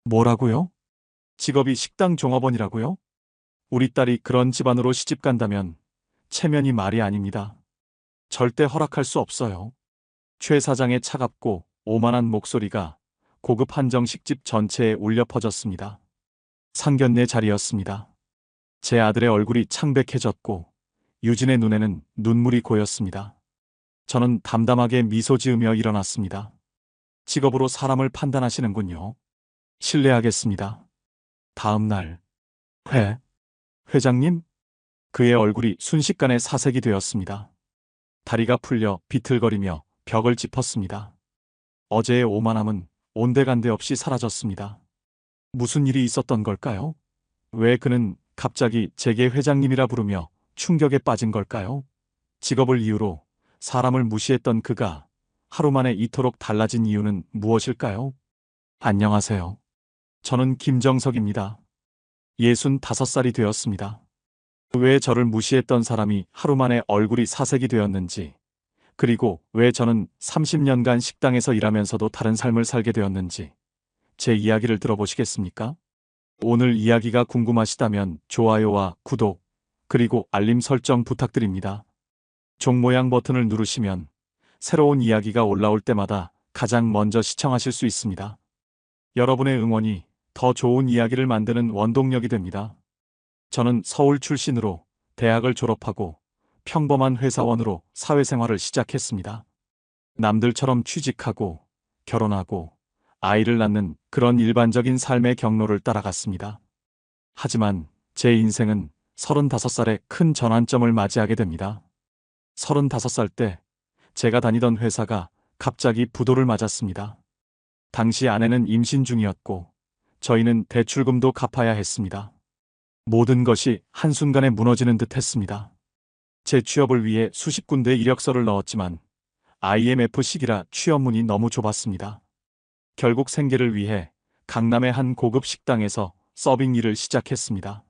뭐라고요? 직업이 식당 종업원이라고요? 우리 딸이 그런 집안으로 시집 간다면 체면이 말이 아닙니다. 절대 허락할 수 없어요. 최 사장의 차갑고 오만한 목소리가 고급 한정식집 전체에 울려 퍼졌습니다. 상견례 자리였습니다. 제 아들의 얼굴이 창백해졌고 유진의 눈에는 눈물이 고였습니다. 저는 담담하게 미소 지으며 일어났습니다. 직업으로 사람을 판단하시는군요. 실례하겠습니다. 다음 날, 회, 회장님? 그의 얼굴이 순식간에 사색이 되었습니다. 다리가 풀려 비틀거리며 벽을 짚었습니다. 어제의 오만함은 온데간데 없이 사라졌습니다. 무슨 일이 있었던 걸까요? 왜 그는 갑자기 제게 회장님이라 부르며 충격에 빠진 걸까요? 직업을 이유로 사람을 무시했던 그가 하루 만에 이토록 달라진 이유는 무엇일까요? 안녕하세요. 저는 김정석입니다. 65살이 되었습니다. 왜 저를 무시했던 사람이 하루 만에 얼굴이 사색이 되었는지, 그리고 왜 저는 30년간 식당에서 일하면서도 다른 삶을 살게 되었는지, 제 이야기를 들어보시겠습니까? 오늘 이야기가 궁금하시다면 좋아요와 구독, 그리고 알림 설정 부탁드립니다. 종 모양 버튼을 누르시면 새로운 이야기가 올라올 때마다 가장 먼저 시청하실 수 있습니다. 여러분의 응원이 더 좋은 이야기를 만드는 원동력이 됩니다. 저는 서울 출신으로 대학을 졸업하고 평범한 회사원으로 사회생활을 시작했습니다. 남들처럼 취직하고 결혼하고 아이를 낳는 그런 일반적인 삶의 경로를 따라갔습니다. 하지만 제 인생은 35살에 큰 전환점을 맞이하게 됩니다. 35살 때 제가 다니던 회사가 갑자기 부도를 맞았습니다. 당시 아내는 임신 중이었고 저희는 대출금도 갚아야 했습니다. 모든 것이 한순간에 무너지는 듯 했습니다. 제 취업을 위해 수십 군데 이력서를 넣었지만 IMF 시기라 취업문이 너무 좁았습니다. 결국 생계를 위해 강남의 한 고급 식당에서 서빙 일을 시작했습니다.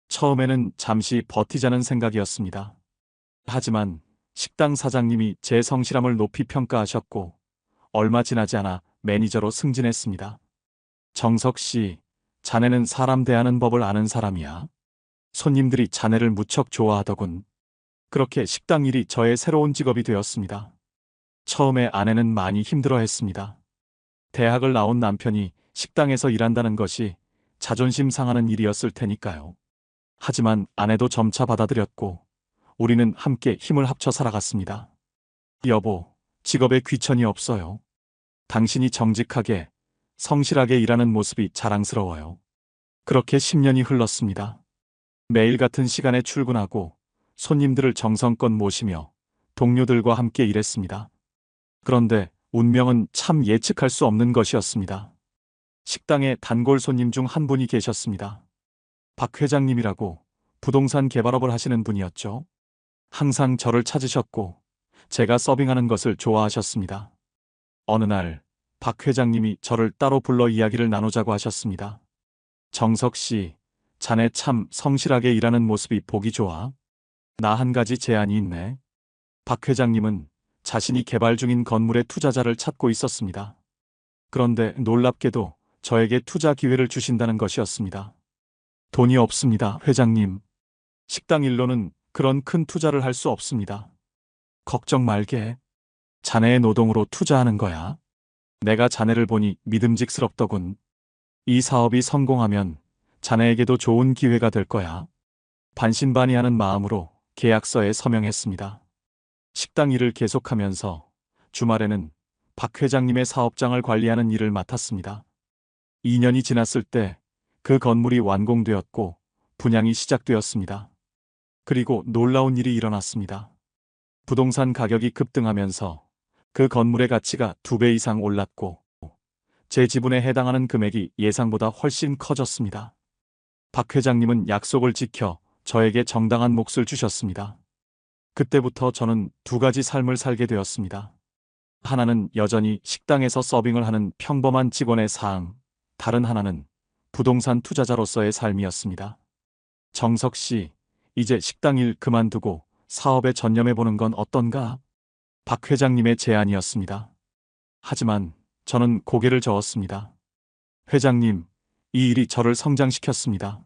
처음에는 잠시 버티자는 생각이었습니다. 하지만 식당 사장님이 제 성실함을 높이 평가하셨고 얼마 지나지 않아 매니저로 승진했습니다. 정석 씨, 자네는 사람 대하는 법을 아는 사람이야. 손님들이 자네를 무척 좋아하더군. 그렇게 식당 일이 저의 새로운 직업이 되었습니다. 처음에 아내는 많이 힘들어했습니다. 대학을 나온 남편이 식당에서 일한다는 것이 자존심 상하는 일이었을 테니까요. 하지만 아내도 점차 받아들였고 우리는 함께 힘을 합쳐 살아갔습니다. 여보, 직업에 귀천이 없어요. 당신이 정직하게, 성실하게 일하는 모습이 자랑스러워요. 그렇게 10년이 흘렀습니다. 매일 같은 시간에 출근하고 손님들을 정성껏 모시며 동료들과 함께 일했습니다. 그런데 운명은 참 예측할 수 없는 것이었습니다. 식당에 단골 손님 중 한 분이 계셨습니다. 박 회장님이라고 부동산 개발업을 하시는 분이었죠. 항상 저를 찾으셨고 제가 서빙하는 것을 좋아하셨습니다. 어느 날 박 회장님이 저를 따로 불러 이야기를 나누자고 하셨습니다. 정석 씨, 자네 참 성실하게 일하는 모습이 보기 좋아. 나 한 가지 제안이 있네. 박 회장님은 자신이 개발 중인 건물에 투자자를 찾고 있었습니다. 그런데 놀랍게도 저에게 투자 기회를 주신다는 것이었습니다. 돈이 없습니다, 회장님. 식당 일로는 그런 큰 투자를 할 수 없습니다. 걱정 말게. 자네의 노동으로 투자하는 거야. 내가 자네를 보니 믿음직스럽더군. 이 사업이 성공하면 자네에게도 좋은 기회가 될 거야. 반신반의하는 마음으로 계약서에 서명했습니다. 식당 일을 계속하면서 주말에는 박 회장님의 사업장을 관리하는 일을 맡았습니다. 2년이 지났을 때 그 건물이 완공되었고 분양이 시작되었습니다. 그리고 놀라운 일이 일어났습니다. 부동산 가격이 급등하면서 그 건물의 가치가 2배 이상 올랐고 제 지분에 해당하는 금액이 예상보다 훨씬 커졌습니다. 박 회장님은 약속을 지켜 저에게 정당한 몫을 주셨습니다. 그때부터 저는 두 가지 삶을 살게 되었습니다. 하나는 여전히 식당에서 서빙을 하는 평범한 직원의 삶, 다른 하나는 부동산 투자자로서의 삶이었습니다. 정석 씨, 이제 식당 일 그만두고 사업에 전념해보는 건 어떤가? 박 회장님의 제안이었습니다. 하지만 저는 고개를 저었습니다. 회장님, 이 일이 저를 성장시켰습니다.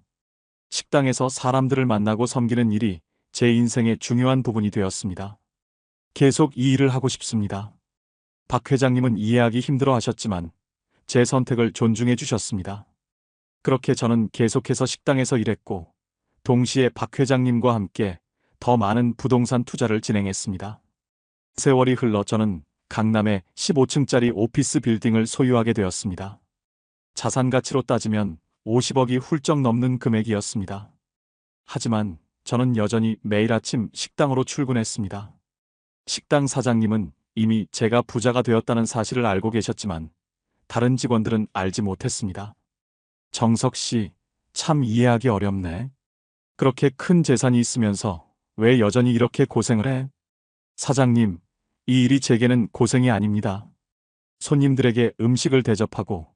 식당에서 사람들을 만나고 섬기는 일이 제 인생의 중요한 부분이 되었습니다. 계속 이 일을 하고 싶습니다. 박 회장님은 이해하기 힘들어 하셨지만 제 선택을 존중해 주셨습니다. 그렇게 저는 계속해서 식당에서 일했고, 동시에 박 회장님과 함께 더 많은 부동산 투자를 진행했습니다. 세월이 흘러 저는 강남의 15층짜리 오피스 빌딩을 소유하게 되었습니다. 자산 가치로 따지면 50억이 훌쩍 넘는 금액이었습니다. 하지만 저는 여전히 매일 아침 식당으로 출근했습니다. 식당 사장님은 이미 제가 부자가 되었다는 사실을 알고 계셨지만 다른 직원들은 알지 못했습니다. 정석 씨, 참 이해하기 어렵네. 그렇게 큰 재산이 있으면서 왜 여전히 이렇게 고생을 해? 사장님, 이 일이 제게는 고생이 아닙니다. 손님들에게 음식을 대접하고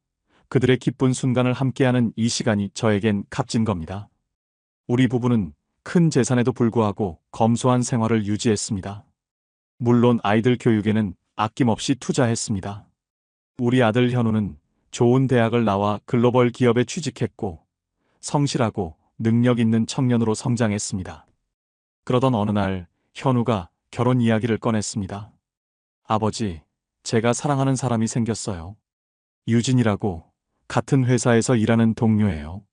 그들의 기쁜 순간을 함께하는 이 시간이 저에겐 값진 겁니다. 우리 부부는 큰 재산에도 불구하고 검소한 생활을 유지했습니다. 물론 아이들 교육에는 아낌없이 투자했습니다. 우리 아들 현우는 좋은 대학을 나와 글로벌 기업에 취직했고 성실하고 능력 있는 청년으로 성장했습니다. 그러던 어느 날 현우가 결혼 이야기를 꺼냈습니다. 아버지, 제가 사랑하는 사람이 생겼어요. 유진이라고 같은 회사에서 일하는 동료예요.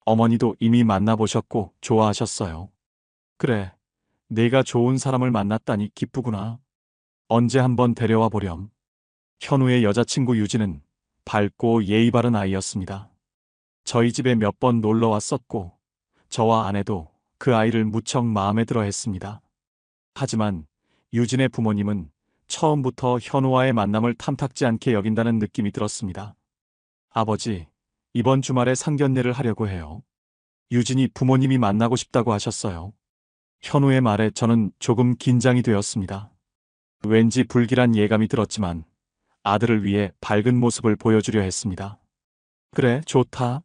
어머니도 이미 만나보셨고 좋아하셨어요. 그래, 내가 좋은 사람을 만났다니 기쁘구나. 언제 한번 데려와 보렴. 현우의 여자친구 유진은 밝고 예의 바른 아이였습니다. 저희 집에 몇 번 놀러 왔었고 저와 아내도 그 아이를 무척 마음에 들어 했습니다. 하지만 유진의 부모님은 처음부터 현우와의 만남을 탐탁지 않게 여긴다는 느낌이 들었습니다. 아버지, 이번 주말에 상견례를 하려고 해요. 유진이 부모님이 만나고 싶다고 하셨어요. 현우의 말에 저는 조금 긴장이 되었습니다. 왠지 불길한 예감이 들었지만 아들을 위해 밝은 모습을 보여주려 했습니다. 그래, 좋다.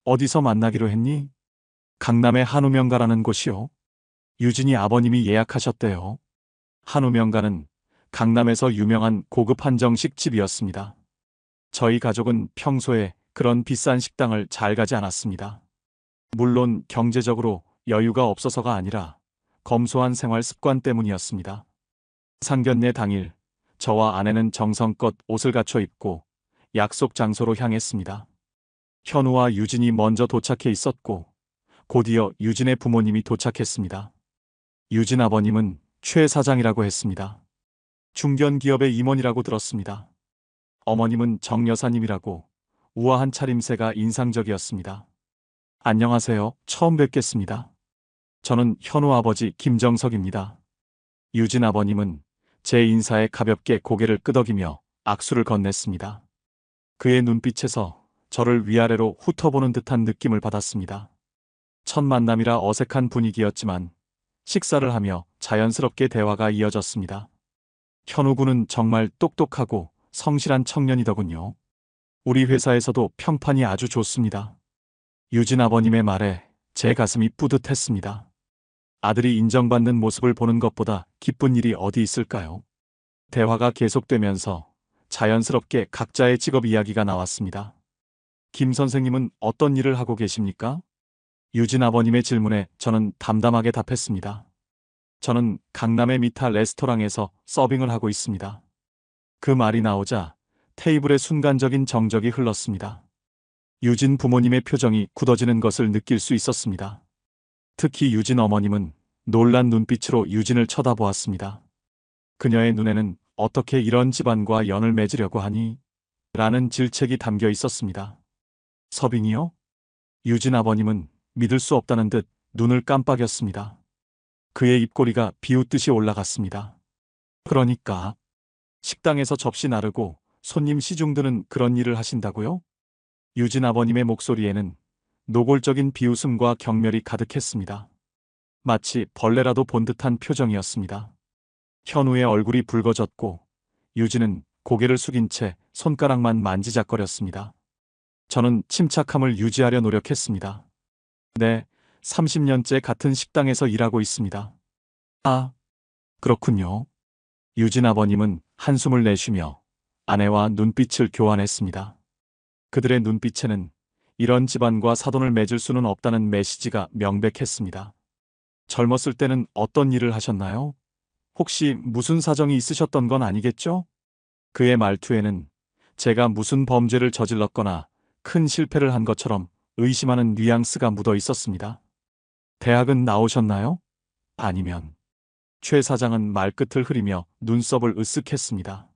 어디서 만나기로 했니? 강남의 한우명가라는 곳이요. 유진이 아버님이 예약하셨대요. 한우명가는 강남에서 유명한 고급 한정식 집이었습니다. 저희 가족은 평소에 그런 비싼 식당을 잘 가지 않았습니다. 물론 경제적으로 여유가 없어서가 아니라 검소한 생활 습관 때문이었습니다. 상견례 당일, 저와 아내는 정성껏 옷을 갖춰 입고 약속 장소로 향했습니다. 현우와 유진이 먼저 도착해 있었고 곧이어 유진의 부모님이 도착했습니다. 유진 아버님은 최 사장이라고 했습니다. 중견기업의 임원이라고 들었습니다. 어머님은 정 여사님이라고 우아한 차림새가 인상적이었습니다. 안녕하세요. 처음 뵙겠습니다. 저는 현우 아버지 김정석입니다. 유진 아버님은 제 인사에 가볍게 고개를 끄덕이며 악수를 건넸습니다. 그의 눈빛에서 저를 위아래로 훑어보는 듯한 느낌을 받았습니다. 첫 만남이라 어색한 분위기였지만 식사를 하며 자연스럽게 대화가 이어졌습니다. 현우 군은 정말 똑똑하고 성실한 청년이더군요. 우리 회사에서도 평판이 아주 좋습니다. 유진 아버님의 말에 제 가슴이 뿌듯했습니다. 아들이 인정받는 모습을 보는 것보다 기쁜 일이 어디 있을까요? 대화가 계속되면서 자연스럽게 각자의 직업 이야기가 나왔습니다. 김 선생님은 어떤 일을 하고 계십니까? 유진 아버님의 질문에 저는 담담하게 답했습니다. 저는 강남의 미타 레스토랑에서 서빙을 하고 있습니다. 그 말이 나오자 테이블에 순간적인 정적이 흘렀습니다. 유진 부모님의 표정이 굳어지는 것을 느낄 수 있었습니다. 특히 유진 어머님은 놀란 눈빛으로 유진을 쳐다보았습니다. 그녀의 눈에는 어떻게 이런 집안과 연을 맺으려고 하니? 라는 질책이 담겨 있었습니다. 서빙이요? 유진 아버님은 믿을 수 없다는 듯 눈을 깜빡였습니다. 그의 입꼬리가 비웃듯이 올라갔습니다. 그러니까 식당에서 접시 나르고 손님 시중 드는 그런 일을 하신다고요? 유진 아버님의 목소리에는 노골적인 비웃음과 경멸이 가득했습니다. 마치 벌레라도 본 듯한 표정이었습니다. 현우의 얼굴이 붉어졌고 유진은 고개를 숙인 채 손가락만 만지작거렸습니다. 저는 침착함을 유지하려 노력했습니다. 네, 30년째 같은 식당에서 일하고 있습니다. 아, 그렇군요. 유진 아버님은 한숨을 내쉬며 아내와 눈빛을 교환했습니다. 그들의 눈빛에는 이런 집안과 사돈을 맺을 수는 없다는 메시지가 명백했습니다. 젊었을 때는 어떤 일을 하셨나요? 혹시 무슨 사정이 있으셨던 건 아니겠죠? 그의 말투에는 제가 무슨 범죄를 저질렀거나 큰 실패를 한 것처럼 의심하는 뉘앙스가 묻어 있었습니다. 대학은 나오셨나요? 아니면 최 사장은 말끝을 흐리며 눈썹을 으쓱했습니다.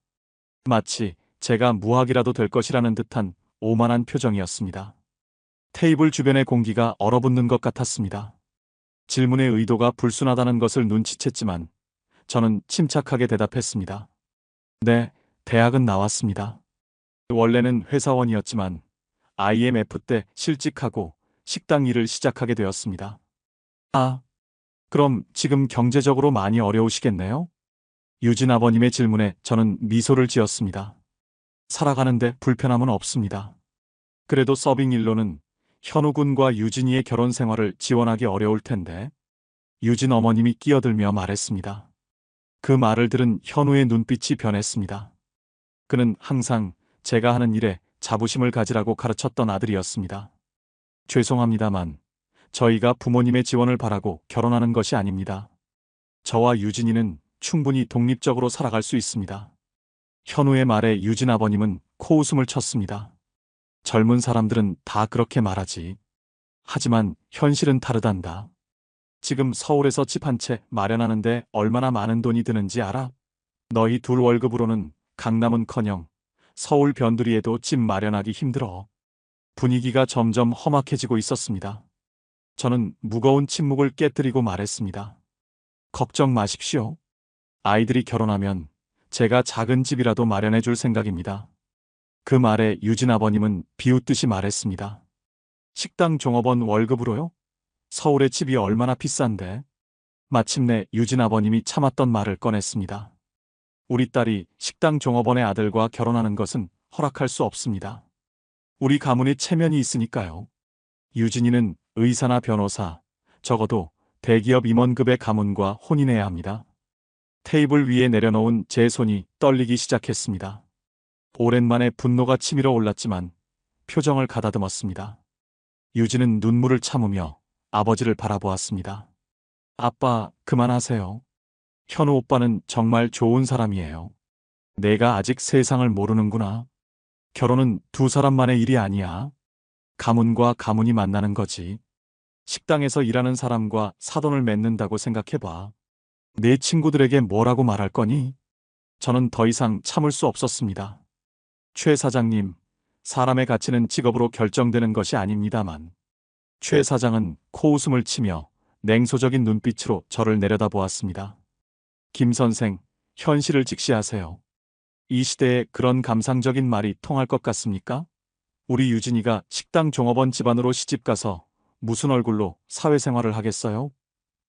마치 제가 무학이라도 될 것이라는 듯한 오만한 표정이었습니다. 테이블 주변의 공기가 얼어붙는 것 같았습니다. 질문의 의도가 불순하다는 것을 눈치챘지만 저는 침착하게 대답했습니다. 네, 대학은 나왔습니다. 원래는 회사원이었지만 IMF 때 실직하고 식당 일을 시작하게 되었습니다. 아, 그럼 지금 경제적으로 많이 어려우시겠네요? 유진 아버님의 질문에 저는 미소를 지었습니다. 살아가는데 불편함은 없습니다. 그래도 서빙 일로는 현우 군과 유진이의 결혼 생활을 지원하기 어려울 텐데. 유진 어머님이 끼어들며 말했습니다. 그 말을 들은 현우의 눈빛이 변했습니다. 그는 항상 제가 하는 일에 자부심을 가지라고 가르쳤던 아들이었습니다. 죄송합니다만 저희가 부모님의 지원을 바라고 결혼하는 것이 아닙니다. 저와 유진이는 충분히 독립적으로 살아갈 수 있습니다. 현우의 말에 유진 아버님은 코웃음을 쳤습니다. 젊은 사람들은 다 그렇게 말하지. 하지만 현실은 다르단다. 지금 서울에서 집 한 채 마련하는데 얼마나 많은 돈이 드는지 알아? 너희 둘 월급으로는 강남은커녕 서울 변두리에도 집 마련하기 힘들어. 분위기가 점점 험악해지고 있었습니다. 저는 무거운 침묵을 깨뜨리고 말했습니다. 걱정 마십시오. 아이들이 결혼하면 제가 작은 집이라도 마련해 줄 생각입니다. 그 말에 유진 아버님은 비웃듯이 말했습니다. 식당 종업원 월급으로요? 서울의 집이 얼마나 비싼데? 마침내 유진 아버님이 참았던 말을 꺼냈습니다. 우리 딸이 식당 종업원의 아들과 결혼하는 것은 허락할 수 없습니다. 우리 가문에 체면이 있으니까요. 유진이는 의사나 변호사, 적어도 대기업 임원급의 가문과 혼인해야 합니다. 테이블 위에 내려놓은 제 손이 떨리기 시작했습니다. 오랜만에 분노가 치밀어 올랐지만 표정을 가다듬었습니다. 유진은 눈물을 참으며 아버지를 바라보았습니다. 아빠, 그만하세요. 현우 오빠는 정말 좋은 사람이에요. 내가 아직 세상을 모르는구나. 결혼은 두 사람만의 일이 아니야. 가문과 가문이 만나는 거지. 식당에서 일하는 사람과 사돈을 맺는다고 생각해봐. 내 친구들에게 뭐라고 말할 거니? 저는 더 이상 참을 수 없었습니다. 최 사장님, 사람의 가치는 직업으로 결정되는 것이 아닙니다만. 최 사장은 코웃음을 치며 냉소적인 눈빛으로 저를 내려다보았습니다. 김 선생, 현실을 직시하세요. 이 시대에 그런 감상적인 말이 통할 것 같습니까? 우리 유진이가 식당 종업원 집안으로 시집가서 무슨 얼굴로 사회생활을 하겠어요?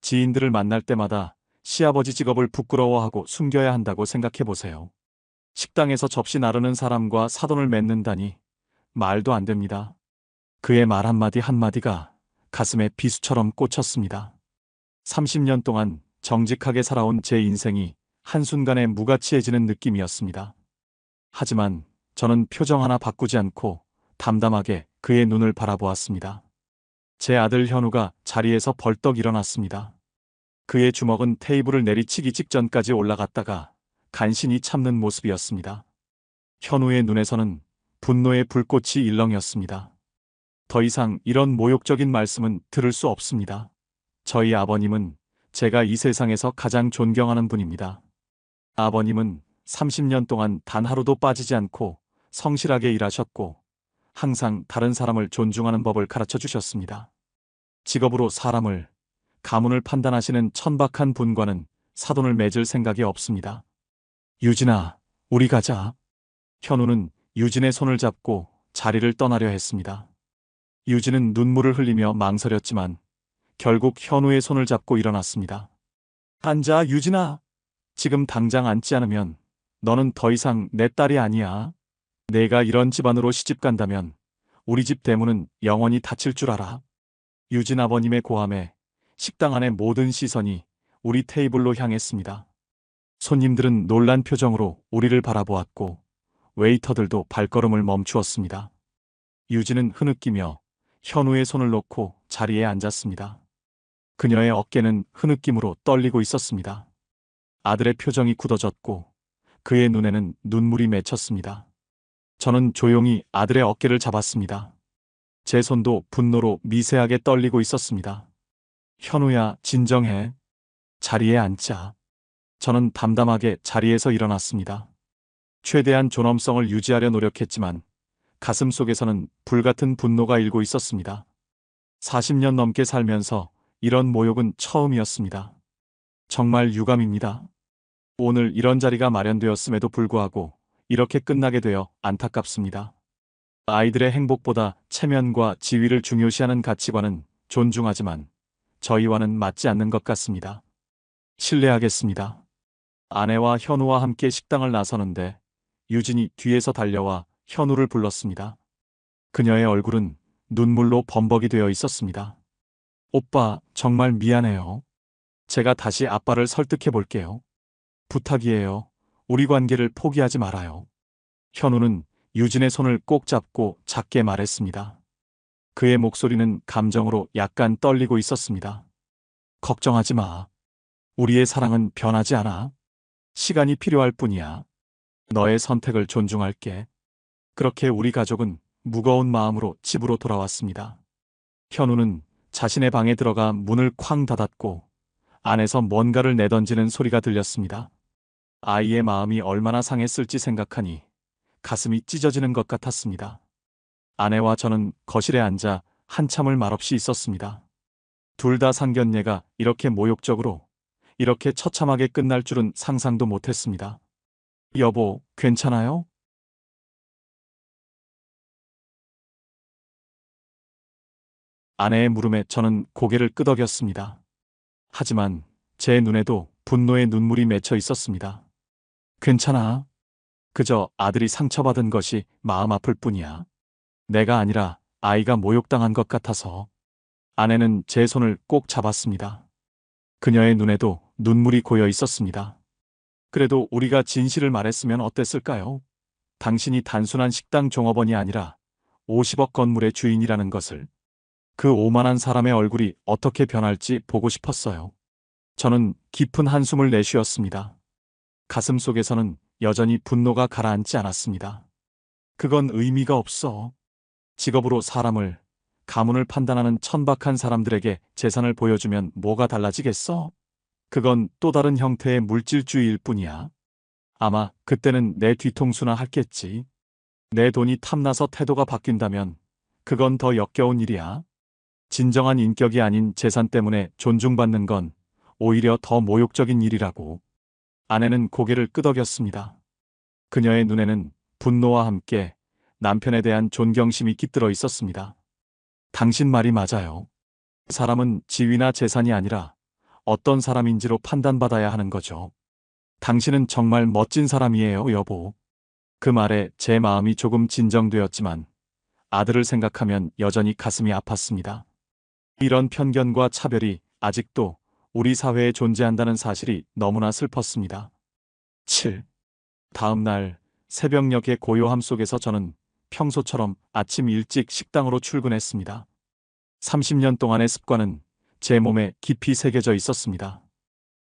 지인들을 만날 때마다 시아버지 직업을 부끄러워하고 숨겨야 한다고 생각해보세요. 식당에서 접시 나르는 사람과 사돈을 맺는다니 말도 안 됩니다. 그의 말 한마디 한마디가 가슴에 비수처럼 꽂혔습니다. 30년 동안 정직하게 살아온 제 인생이 한순간에 무가치해지는 느낌이었습니다. 하지만 저는 표정 하나 바꾸지 않고 담담하게 그의 눈을 바라보았습니다. 제 아들 현우가 자리에서 벌떡 일어났습니다. 그의 주먹은 테이블을 내리치기 직전까지 올라갔다가 간신히 참는 모습이었습니다. 현우의 눈에서는 분노의 불꽃이 일렁였습니다. 더 이상 이런 모욕적인 말씀은 들을 수 없습니다. 저희 아버님은 제가 이 세상에서 가장 존경하는 분입니다. 아버님은 30년 동안 단 하루도 빠지지 않고 성실하게 일하셨고 항상 다른 사람을 존중하는 법을 가르쳐 주셨습니다. 직업으로 사람을, 가문을 판단하시는 천박한 분과는 사돈을 맺을 생각이 없습니다. 유진아, 우리 가자. 현우는 유진의 손을 잡고 자리를 떠나려 했습니다. 유진은 눈물을 흘리며 망설였지만 결국 현우의 손을 잡고 일어났습니다. 앉아, 유진아. 지금 당장 앉지 않으면 너는 더 이상 내 딸이 아니야. 내가 이런 집안으로 시집 간다면 우리 집 대문은 영원히 닫힐 줄 알아. 유진 아버님의 고함에 식당 안의 모든 시선이 우리 테이블로 향했습니다. 손님들은 놀란 표정으로 우리를 바라보았고 웨이터들도 발걸음을 멈추었습니다. 유진은 흐느끼며 현우의 손을 놓고 자리에 앉았습니다. 그녀의 어깨는 흐느낌으로 떨리고 있었습니다. 아들의 표정이 굳어졌고 그의 눈에는 눈물이 맺혔습니다. 저는 조용히 아들의 어깨를 잡았습니다. 제 손도 분노로 미세하게 떨리고 있었습니다. 현우야, 진정해. 자리에 앉자. 저는 담담하게 자리에서 일어났습니다. 최대한 존엄성을 유지하려 노력했지만 가슴 속에서는 불같은 분노가 일고 있었습니다. 40년 넘게 살면서 이런 모욕은 처음이었습니다. 정말 유감입니다. 오늘 이런 자리가 마련되었음에도 불구하고 이렇게 끝나게 되어 안타깝습니다. 아이들의 행복보다 체면과 지위를 중요시하는 가치관은 존중하지만 저희와는 맞지 않는 것 같습니다. 실례하겠습니다. 아내와 현우와 함께 식당을 나서는데 유진이 뒤에서 달려와 현우를 불렀습니다. 그녀의 얼굴은 눈물로 범벅이 되어 있었습니다. 오빠, 정말 미안해요. 제가 다시 아빠를 설득해 볼게요. 부탁이에요. 우리 관계를 포기하지 말아요. 현우는 유진의 손을 꼭 잡고 작게 말했습니다. 그의 목소리는 감정으로 약간 떨리고 있었습니다. 걱정하지 마. 우리의 사랑은 변하지 않아. 시간이 필요할 뿐이야. 너의 선택을 존중할게. 그렇게 우리 가족은 무거운 마음으로 집으로 돌아왔습니다. 현우는 자신의 방에 들어가 문을 쾅 닫았고 안에서 뭔가를 내던지는 소리가 들렸습니다. 아이의 마음이 얼마나 상했을지 생각하니 가슴이 찢어지는 것 같았습니다. 아내와 저는 거실에 앉아 한참을 말없이 있었습니다. 둘 다 상견례가 이렇게 모욕적으로, 이렇게 처참하게 끝날 줄은 상상도 못했습니다. 여보, 괜찮아요? 아내의 물음에 저는 고개를 끄덕였습니다. 하지만 제 눈에도 분노의 눈물이 맺혀 있었습니다. 괜찮아. 그저 아들이 상처받은 것이 마음 아플 뿐이야. 내가 아니라 아이가 모욕당한 것 같아서. 아내는 제 손을 꼭 잡았습니다. 그녀의 눈에도 눈물이 고여 있었습니다. 그래도 우리가 진실을 말했으면 어땠을까요? 당신이 단순한 식당 종업원이 아니라 50억 건물의 주인이라는 것을. 그 오만한 사람의 얼굴이 어떻게 변할지 보고 싶었어요. 저는 깊은 한숨을 내쉬었습니다. 가슴 속에서는 여전히 분노가 가라앉지 않았습니다. 그건 의미가 없어. 직업으로 사람을, 가문을 판단하는 천박한 사람들에게 재산을 보여주면 뭐가 달라지겠어? 그건 또 다른 형태의 물질주의일 뿐이야. 아마 그때는 내 뒤통수나 했겠지. 내 돈이 탐나서 태도가 바뀐다면 그건 더 역겨운 일이야. 진정한 인격이 아닌 재산 때문에 존중받는 건 오히려 더 모욕적인 일이라고. 아내는 고개를 끄덕였습니다. 그녀의 눈에는 분노와 함께 남편에 대한 존경심이 깃들어 있었습니다. 당신 말이 맞아요. 사람은 지위나 재산이 아니라 어떤 사람인지로 판단받아야 하는 거죠. 당신은 정말 멋진 사람이에요, 여보. 그 말에 제 마음이 조금 진정되었지만 아들을 생각하면 여전히 가슴이 아팠습니다. 이런 편견과 차별이 아직도 우리 사회에 존재한다는 사실이 너무나 슬펐습니다. 7. 다음 날 새벽녘의 고요함 속에서 저는 평소처럼 아침 일찍 식당으로 출근했습니다. 30년 동안의 습관은 제 몸에 깊이 새겨져 있었습니다.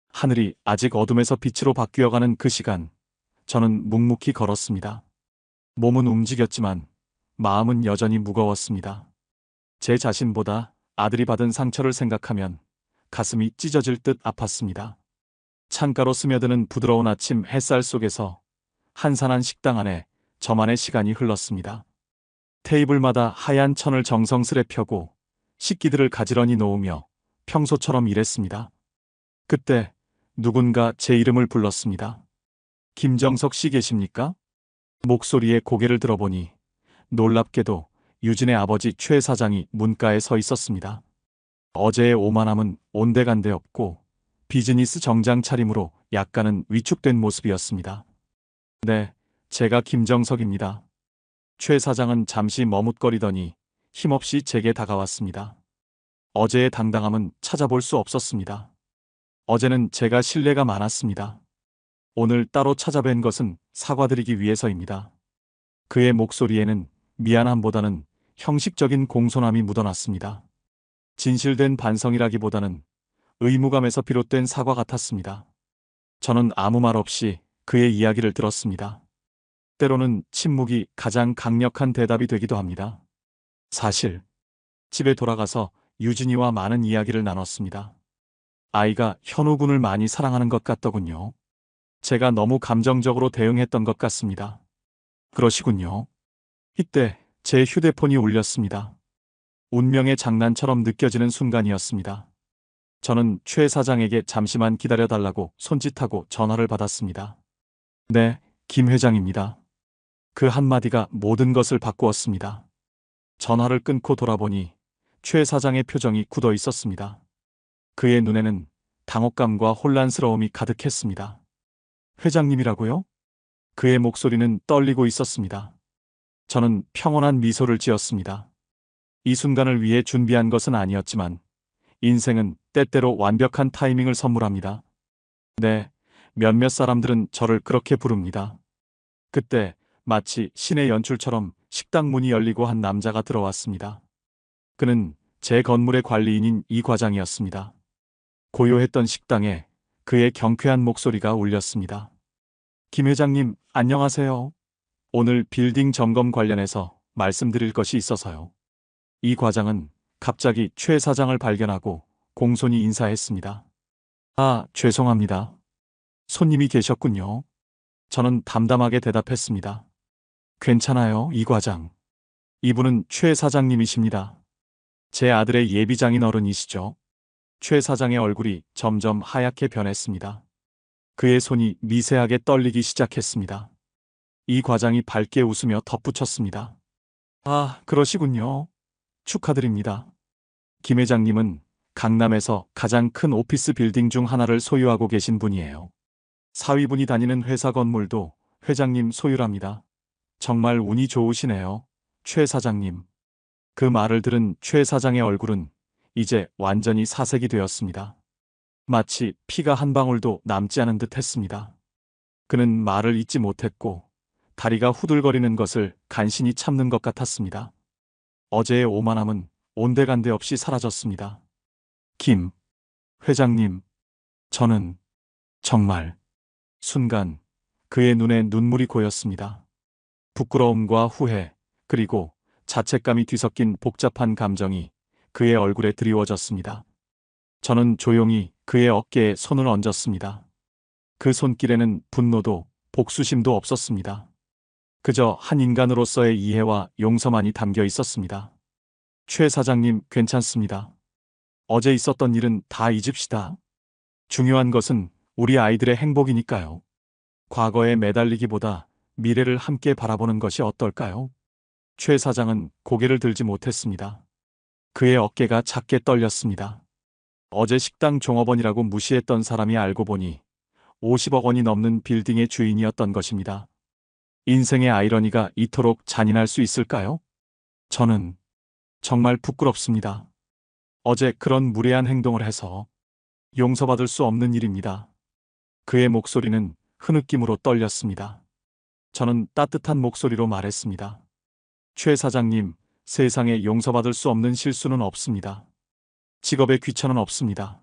하늘이 아직 어둠에서 빛으로 바뀌어가는 그 시간, 저는 묵묵히 걸었습니다. 몸은 움직였지만 마음은 여전히 무거웠습니다. 제 자신보다 아들이 받은 상처를 생각하면 가슴이 찢어질 듯 아팠습니다. 창가로 스며드는 부드러운 아침 햇살 속에서 한산한 식당 안에 저만의 시간이 흘렀습니다. 테이블마다 하얀 천을 정성스레 펴고 식기들을 가지런히 놓으며 평소처럼 일했습니다. 그때 누군가 제 이름을 불렀습니다. 김정석 씨 계십니까? 목소리에 고개를 들어보니 놀랍게도 유진의 아버지 최 사장이 문가에 서 있었습니다. 어제의 오만함은 온데간데 없고 비즈니스 정장 차림으로 약간은 위축된 모습이었습니다. 네, 제가 김정석입니다. 최 사장은 잠시 머뭇거리더니 힘없이 제게 다가왔습니다. 어제의 당당함은 찾아볼 수 없었습니다. 어제는 제가 신뢰가 많았습니다. 오늘 따로 찾아뵌 것은 사과드리기 위해서입니다. 그의 목소리에는 미안함보다는 형식적인 공손함이 묻어났습니다. 진실된 반성이라기보다는 의무감에서 비롯된 사과 같았습니다. 저는 아무 말 없이 그의 이야기를 들었습니다. 때로는 침묵이 가장 강력한 대답이 되기도 합니다. 사실 집에 돌아가서 유진이와 많은 이야기를 나눴습니다. 아이가 현우 군을 많이 사랑하는 것 같더군요. 제가 너무 감정적으로 대응했던 것 같습니다. 그러시군요. 이때 제 휴대폰이 울렸습니다. 운명의 장난처럼 느껴지는 순간이었습니다. 저는 최 사장에게 잠시만 기다려달라고 손짓하고 전화를 받았습니다. 네, 김 회장입니다. 그 한마디가 모든 것을 바꾸었습니다. 전화를 끊고 돌아보니 최 사장의 표정이 굳어 있었습니다. 그의 눈에는 당혹감과 혼란스러움이 가득했습니다. 회장님이라고요? 그의 목소리는 떨리고 있었습니다. 저는 평온한 미소를 지었습니다. 이 순간을 위해 준비한 것은 아니었지만 인생은 때때로 완벽한 타이밍을 선물합니다. 네, 몇몇 사람들은 저를 그렇게 부릅니다. 그때 마치 신의 연출처럼 식당 문이 열리고 한 남자가 들어왔습니다. 그는 제 건물의 관리인인 이 과장이었습니다. 고요했던 식당에 그의 경쾌한 목소리가 울렸습니다. 김 회장님, 안녕하세요. 오늘 빌딩 점검 관련해서 말씀드릴 것이 있어서요. 이 과장은 갑자기 최 사장을 발견하고 공손히 인사했습니다. 아, 죄송합니다. 손님이 계셨군요. 저는 담담하게 대답했습니다. 괜찮아요, 이 과장. 이분은 최 사장님이십니다. 제 아들의 예비장인 어른이시죠. 최 사장의 얼굴이 점점 하얗게 변했습니다. 그의 손이 미세하게 떨리기 시작했습니다. 이 과장이 밝게 웃으며 덧붙였습니다. 아, 그러시군요. 축하드립니다. 김 회장님은 강남에서 가장 큰 오피스 빌딩 중 하나를 소유하고 계신 분이에요. 사위분이 다니는 회사 건물도 회장님 소유랍니다. 정말 운이 좋으시네요, 최 사장님. 그 말을 들은 최 사장의 얼굴은 이제 완전히 사색이 되었습니다. 마치 피가 한 방울도 남지 않은 듯 했습니다. 그는 말을 잇지 못했고 다리가 후들거리는 것을 간신히 참는 것 같았습니다. 어제의 오만함은 온데간데 없이 사라졌습니다. 김 회장님, 저는 정말... 순간 그의 눈에 눈물이 고였습니다. 부끄러움과 후회, 그리고 자책감이 뒤섞인 복잡한 감정이 그의 얼굴에 드리워졌습니다. 저는 조용히 그의 어깨에 손을 얹었습니다. 그 손길에는 분노도 복수심도 없었습니다. 그저 한 인간으로서의 이해와 용서만이 담겨 있었습니다. 최 사장님, 괜찮습니다. 어제 있었던 일은 다 잊읍시다. 중요한 것은 우리 아이들의 행복이니까요. 과거에 매달리기보다 미래를 함께 바라보는 것이 어떨까요? 최 사장은 고개를 들지 못했습니다. 그의 어깨가 작게 떨렸습니다. 어제 식당 종업원이라고 무시했던 사람이 알고 보니 50억 원이 넘는 빌딩의 주인이었던 것입니다. 인생의 아이러니가 이토록 잔인할 수 있을까요? 저는 정말 부끄럽습니다. 어제 그런 무례한 행동을 해서 용서받을 수 없는 일입니다. 그의 목소리는 흐느낌으로 떨렸습니다. 저는 따뜻한 목소리로 말했습니다. 최 사장님, 세상에 용서받을 수 없는 실수는 없습니다. 직업에 귀천은 없습니다.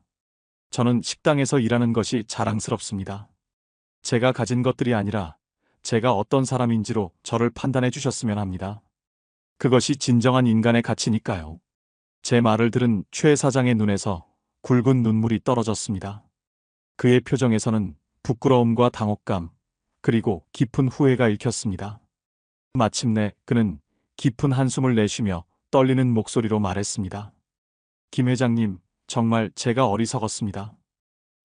저는 식당에서 일하는 것이 자랑스럽습니다. 제가 가진 것들이 아니라 제가 어떤 사람인지로 저를 판단해 주셨으면 합니다. 그것이 진정한 인간의 가치니까요. 제 말을 들은 최 사장의 눈에서 굵은 눈물이 떨어졌습니다. 그의 표정에서는 부끄러움과 당혹감, 그리고 깊은 후회가 읽혔습니다. 마침내 그는 깊은 한숨을 내쉬며 떨리는 목소리로 말했습니다. 김 회장님, 정말 제가 어리석었습니다.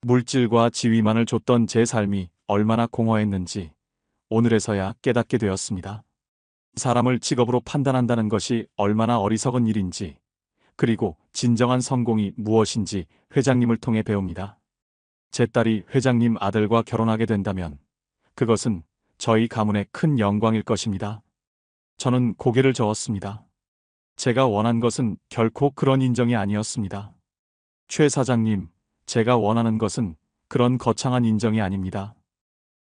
물질과 지위만을 줬던 제 삶이 얼마나 공허했는지 오늘에서야 깨닫게 되었습니다. 사람을 직업으로 판단한다는 것이 얼마나 어리석은 일인지, 그리고 진정한 성공이 무엇인지 회장님을 통해 배웁니다. 제 딸이 회장님 아들과 결혼하게 된다면 그것은 저희 가문의 큰 영광일 것입니다. 저는 고개를 저었습니다. 제가 원한 것은 결코 그런 인정이 아니었습니다. 최 사장님, 제가 원하는 것은 그런 거창한 인정이 아닙니다.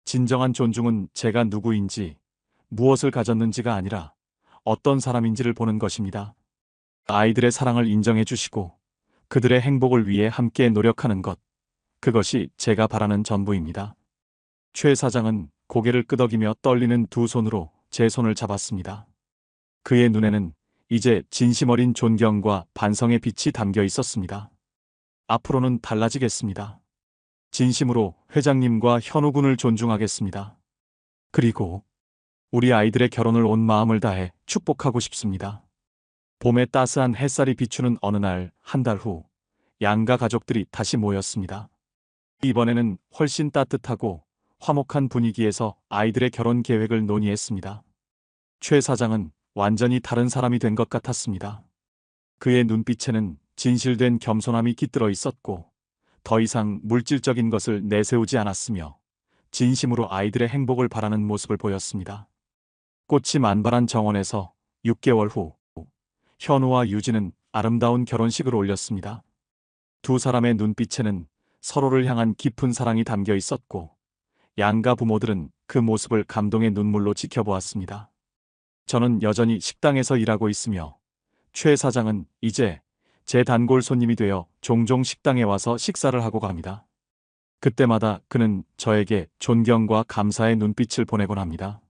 진정한 존중은 제가 누구인지, 무엇을 가졌는지가 아니라 어떤 사람인지를 보는 것입니다. 아이들의 사랑을 인정해 주시고 그들의 행복을 위해 함께 노력하는 것, 그것이 제가 바라는 전부입니다. 최 사장은 고개를 끄덕이며 떨리는 두 손으로 제 손을 잡았습니다. 그의 눈에는 이제 진심 어린 존경과 반성의 빛이 담겨 있었습니다. 앞으로는 달라지겠습니다. 진심으로 회장님과 현우 군을 존중하겠습니다. 그리고 우리 아이들의 결혼을 온 마음을 다해 축복하고 싶습니다. 봄의 따스한 햇살이 비추는 어느 날, 한 달 후, 양가 가족들이 다시 모였습니다. 이번에는 훨씬 따뜻하고 화목한 분위기에서 아이들의 결혼 계획을 논의했습니다. 최 사장은 완전히 다른 사람이 된 것 같았습니다. 그의 눈빛에는 진실된 겸손함이 깃들어 있었고, 더 이상 물질적인 것을 내세우지 않았으며, 진심으로 아이들의 행복을 바라는 모습을 보였습니다. 꽃이 만발한 정원에서 6개월 후, 현우와 유진은 아름다운 결혼식을 올렸습니다. 두 사람의 눈빛에는 서로를 향한 깊은 사랑이 담겨 있었고, 양가 부모들은 그 모습을 감동의 눈물로 지켜보았습니다. 저는 여전히 식당에서 일하고 있으며, 최 사장은 이제 제 단골 손님이 되어 종종 식당에 와서 식사를 하고 갑니다. 그때마다 그는 저에게 존경과 감사의 눈빛을 보내곤 합니다.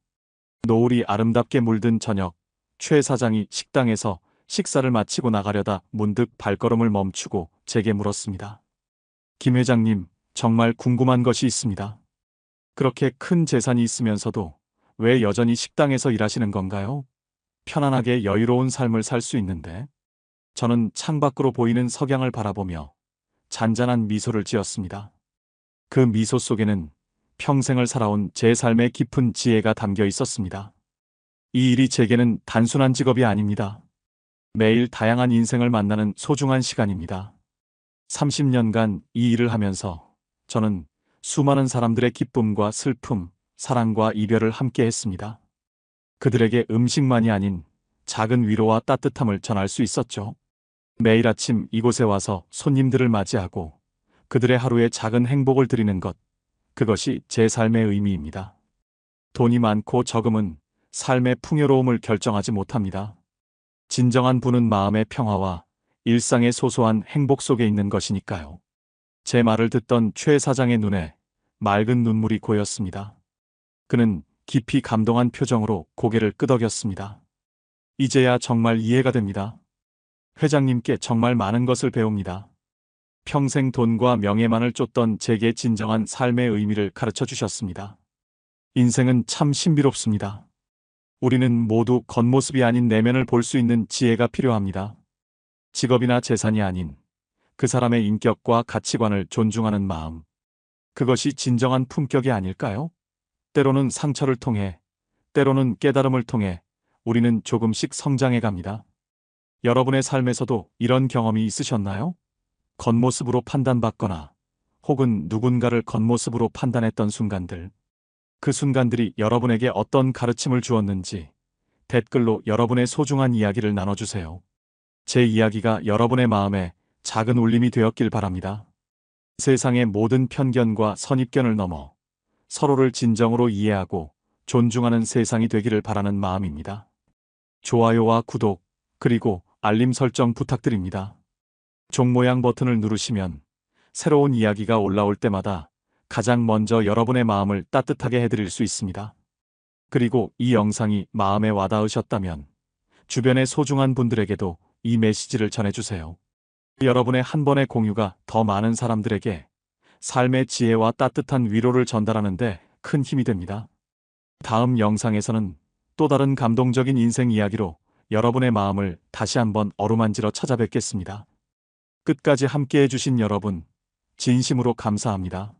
노을이 아름답게 물든 저녁, 최 사장이 식당에서 식사를 마치고 나가려다 문득 발걸음을 멈추고 제게 물었습니다. 김 회장님, 정말 궁금한 것이 있습니다. 그렇게 큰 재산이 있으면서도 왜 여전히 식당에서 일하시는 건가요? 편안하게 여유로운 삶을 살 수 있는데. 저는 창밖으로 보이는 석양을 바라보며 잔잔한 미소를 지었습니다. 그 미소 속에는 평생을 살아온 제 삶의 깊은 지혜가 담겨 있었습니다. 이 일이 제게는 단순한 직업이 아닙니다. 매일 다양한 인생을 만나는 소중한 시간입니다. 30년간 이 일을 하면서 저는 수많은 사람들의 기쁨과 슬픔, 사랑과 이별을 함께 했습니다. 그들에게 음식만이 아닌 작은 위로와 따뜻함을 전할 수 있었죠. 매일 아침 이곳에 와서 손님들을 맞이하고 그들의 하루에 작은 행복을 드리는 것, 그것이 제 삶의 의미입니다. 돈이 많고 적음은 삶의 풍요로움을 결정하지 못합니다. 진정한 부는 마음의 평화와 일상의 소소한 행복 속에 있는 것이니까요. 제 말을 듣던 최 사장의 눈에 맑은 눈물이 고였습니다. 그는 깊이 감동한 표정으로 고개를 끄덕였습니다. 이제야 정말 이해가 됩니다. 회장님께 정말 많은 것을 배웁니다. 평생 돈과 명예만을 쫓던 제게 진정한 삶의 의미를 가르쳐 주셨습니다. 인생은 참 신비롭습니다. 우리는 모두 겉모습이 아닌 내면을 볼 수 있는 지혜가 필요합니다. 직업이나 재산이 아닌 그 사람의 인격과 가치관을 존중하는 마음. 그것이 진정한 품격이 아닐까요? 때로는 상처를 통해, 때로는 깨달음을 통해 우리는 조금씩 성장해 갑니다. 여러분의 삶에서도 이런 경험이 있으셨나요? 겉모습으로 판단받거나 혹은 누군가를 겉모습으로 판단했던 순간들. 그 순간들이 여러분에게 어떤 가르침을 주었는지 댓글로 여러분의 소중한 이야기를 나눠주세요. 제 이야기가 여러분의 마음에 작은 울림이 되었길 바랍니다. 세상의 모든 편견과 선입견을 넘어 서로를 진정으로 이해하고 존중하는 세상이 되기를 바라는 마음입니다. 좋아요와 구독, 그리고 알림 설정 부탁드립니다. 종 모양 버튼을 누르시면 새로운 이야기가 올라올 때마다 가장 먼저 여러분의 마음을 따뜻하게 해드릴 수 있습니다. 그리고 이 영상이 마음에 와닿으셨다면 주변의 소중한 분들에게도 이 메시지를 전해주세요. 여러분의 한 번의 공유가 더 많은 사람들에게 삶의 지혜와 따뜻한 위로를 전달하는 데 큰 힘이 됩니다. 다음 영상에서는 또 다른 감동적인 인생 이야기로 여러분의 마음을 다시 한번 어루만지러 찾아뵙겠습니다. 끝까지 함께 해주신 여러분, 진심으로 감사합니다.